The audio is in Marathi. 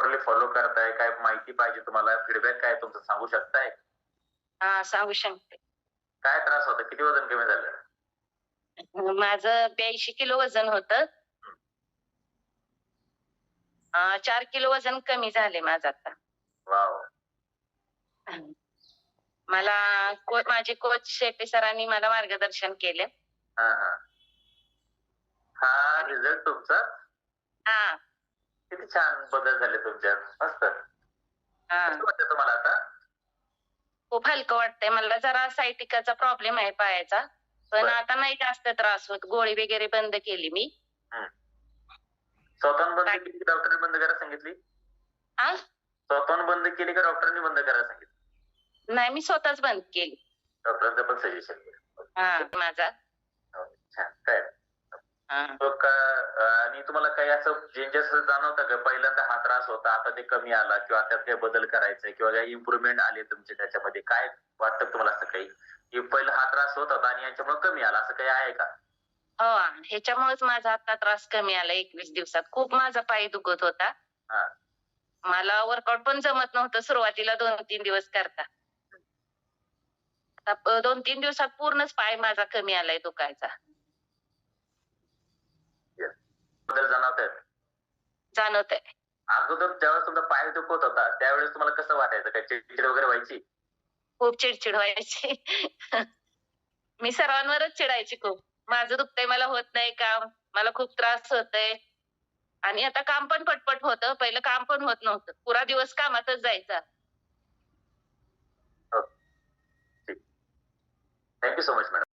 रेग्युलरली फॉलो करताय? काय माहिती पाहिजे तुम्हाला? फीडबॅक काय तुमचं सांगू शकताय? हां, सांगू शकते. काय त्रास होता? किती वजन कमी झालं? माझं 82 किलो वजन होतं. 4 किलो वजन कमी झाले माझं आता. वॉव! मला माझे कोच शेट्टी सरांनी मला मार्गदर्शन केले. हां, हां. हा आणि रिझल्ट तुमचा? हां, किती छान बदल झाले तुमच्यात. मस्त. कसं हां. वाटतं तुम्हाला आता? खूप हलकं वाटतंय. मला जरा सायटिकाचा प्रॉब्लेम आहे पायाचा. पण बरं. आता नाही जास्त त्रास होत. गोळी वगैरे बंद केली मी. हं. स्वतःहून बंद काय केली की डॉक्टरने बंद करायला सांगितली? हां? स्वतःहून बंद केली का डॉक्टरांनी बंद करायला सांगितलं? नाही, मी स्वतःच बंद केली. डॉक्टरांचं पण सजेशन घेतलं. हां, माझा. हो, छान. काय हां. तो का आणि तुम्हाला काही असं चेंजेस जाणवतं का? पहिल्यांदा हा त्रास होता, आता ते कमी आला किंवा त्यात काही बदल करायचे किंवा काही इम्प्रूव्हमेंट आले तुमचे त्याच्यामध्ये? काय वाटतं तुम्हाला असं काही? की पहिला हा त्रास होत होता आणि याच्यामुळे कमी आला असं काही आहे का? हो, ह्याच्यामुळेच माझा आता त्रास कमी आला 21 दिवसात. खूप माझा पाय दुखत होता. हां. मला वर्कआउट पण जमत नव्हतं सुरुवातीला 2-3 दिवस करता. आता 2-3 दिवसात पूर्णच पाय माझा कमी आलाय दुखायचा. येस. बदल जाणवतायत. जाणवतंय. अगोदर ज्यावेळेस तुमचा पाय दुखत होता, त्यावेळेस तुम्हाला कसं वाटायचं? काही चिडचिड वगैरे व्हायची? खूप चिडचिड व्हायची. मी सर्वांवरच चिडायची खूप. माझं दुखतंय, मला होत नाही काम, मला खूप त्रास होतोय आणि आता काम पण पटपट होतं. पहिलं काम पण होत नव्हतं. पुरा दिवस कामातच जायचा. हो. ठीक. Thank you so much madam.